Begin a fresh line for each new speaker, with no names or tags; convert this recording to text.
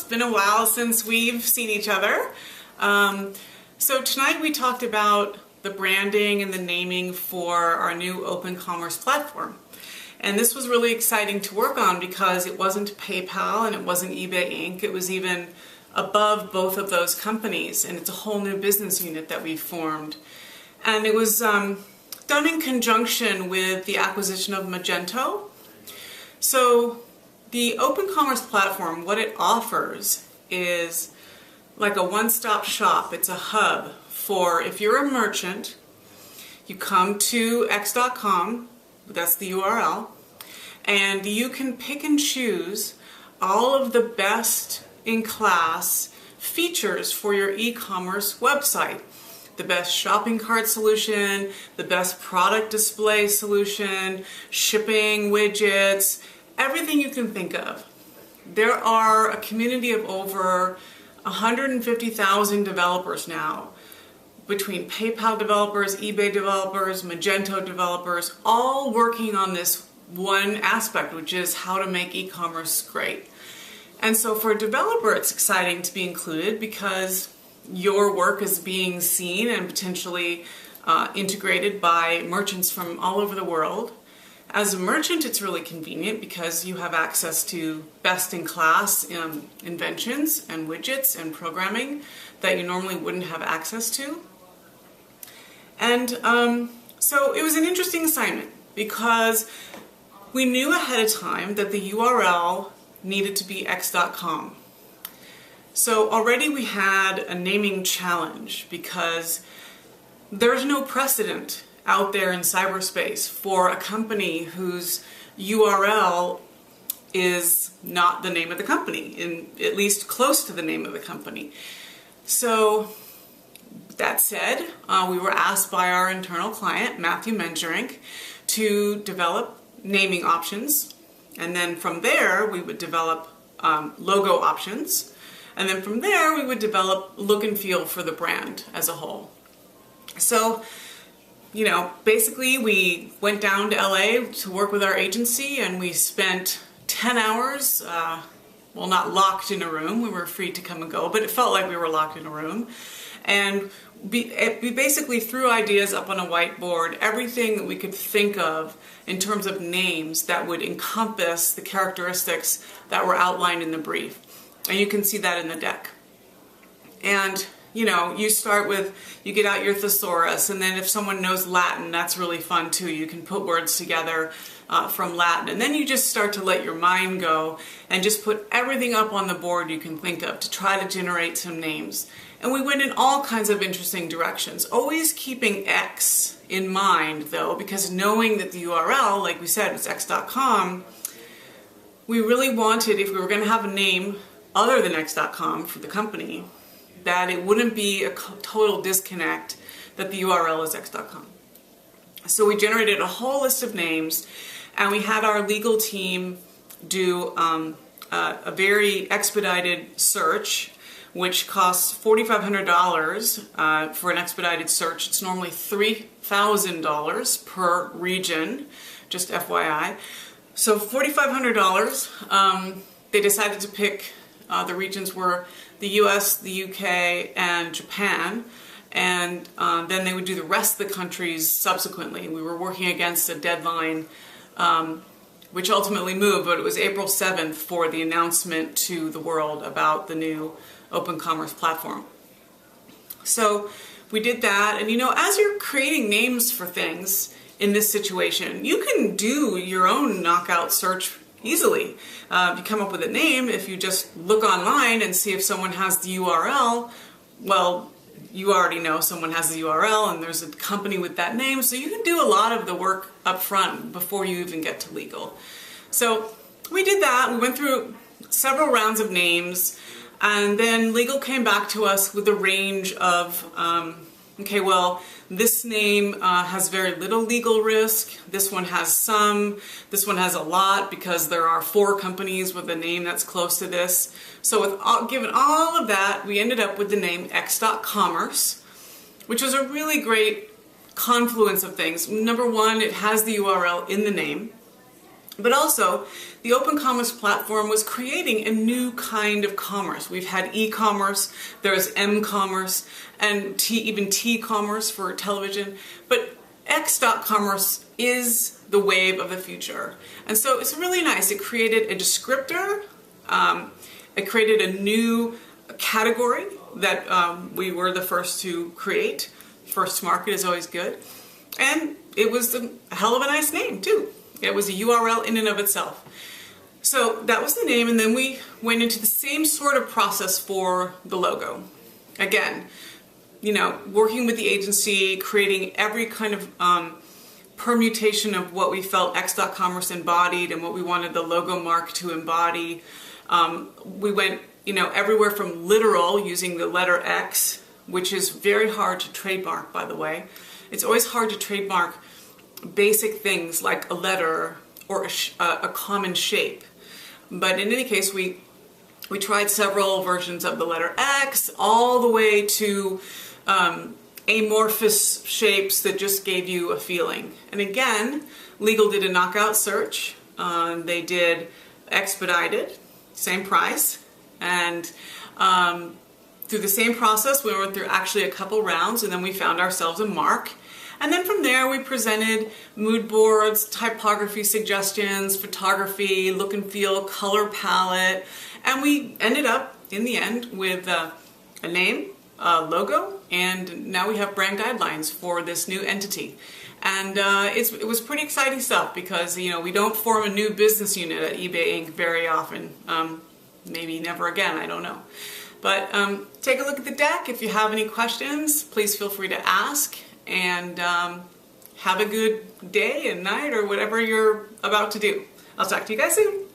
It's been a while since we've seen each other. So tonight we talked about the branding and the naming for our new open commerce platform. And this was really exciting to work on because it wasn't PayPal and it wasn't eBay Inc. It was even above both of those companies, and it's a whole new business unit that we formed. And it was done in conjunction with the acquisition of Magento. So the open commerce platform, what it offers is like a one-stop shop. It's a hub for, if you're a merchant, you come to x.com, that's the URL, and you can pick and choose all of the best in class features for your e-commerce website. The best shopping cart solution, the best product display solution, shipping widgets, everything you can think of. There are a community of over 150,000 developers now, between PayPal developers, eBay developers, Magento developers, all working on this one aspect, which is how to make e-commerce great. And so for a developer, it's exciting to be included because your work is being seen and potentially integrated by merchants from all over the world. As a merchant, it's really convenient because you have access to best-in-class inventions and widgets and programming that you normally wouldn't have access to. And so it was an interesting assignment because we knew ahead of time that the URL needed to be x.com. So already we had a naming challenge because there's no precedent out there in cyberspace for a company whose URL is not the name of the company, at least close to the name of the company. So that said, we were asked by our internal client, Matthew Mengerink, to develop naming options. And then from there, we would develop logo options. And then from there, we would develop look and feel for the brand as a whole. So, you know, basically we went down to LA to work with our agency, and we spent 10 hours, well, not locked in a room. We were free to come and go, but it felt like we were locked in a room. And we basically threw ideas up on a whiteboard, everything that we could think of in terms of names that would encompass the characteristics that were outlined in the brief. And you can see that in the deck. And you know, you start with, you get out your thesaurus, and then if someone knows Latin, that's really fun too. You can put words together from Latin, and then you just start to let your mind go and just put everything up on the board you can think of to try to generate some names. And we went in all kinds of interesting directions, always keeping X in mind though, because knowing that the URL, like we said, was x.com, we really wanted, if we were going to have a name other than x.com for the company, that it wouldn't be a total disconnect that the URL is x.com. So we generated a whole list of names, and we had our legal team do a very expedited search, which costs $4,500 for an expedited search. It's normally $3,000 per region, just FYI. So $4,500, they decided to pick, the regions were the US, the UK, and Japan, and then they would do the rest of the countries subsequently. We were working against a deadline, which ultimately moved, but it was April 7th for the announcement to the world about the new open commerce platform. So we did that, and you know, as you're creating names for things in this situation, you can do your own knockout search easily. You come up with a name. If you just look online and see if someone has the URL, well, you already know someone has the URL and there's a company with that name, so you can do a lot of the work up front before you even get to legal. So we did that. We went through several rounds of names, and then legal came back to us with a range of okay, well, this name has very little legal risk, this one has some, this one has a lot because there are 4 companies with a name that's close to this. So with given all of that, we ended up with the name x.commerce, which was a really great confluence of things. Number one, it has the URL in the name. But also, the open commerce platform was creating a new kind of commerce. We've had e-commerce, there's m-commerce, and even t-commerce for television. But x.commerce is the wave of the future. And so it's really nice. It created a descriptor. It created a new category that we were the first to create. First to market is always good. And it was a hell of a nice name, too. It was a URL in and of itself. So that was the name, and then we went into the same sort of process for the logo. Again, you know, working with the agency, creating every kind of permutation of what we felt x.commerce embodied and what we wanted the logo mark to embody. We went, you know, everywhere from literal, using the letter X, which is very hard to trademark, by the way. It's always hard to trademark basic things like a letter or a common shape. But in any case, we tried several versions of the letter X, all the way to amorphous shapes that just gave you a feeling. And again, legal did a knockout search. They did expedited, same price, and through the same process, we went through actually a couple rounds, and then we found ourselves a mark. And then from there, we presented mood boards, typography suggestions, photography, look and feel, color palette, and we ended up, in the end, with a name, a logo, and now we have brand guidelines for this new entity. And it was pretty exciting stuff because, you know, we don't form a new business unit at eBay Inc. very often. Maybe never again, I don't know. But take a look at the deck. If you have any questions, please feel free to ask. And have a good day and night or whatever you're about to do. I'll talk to you guys soon.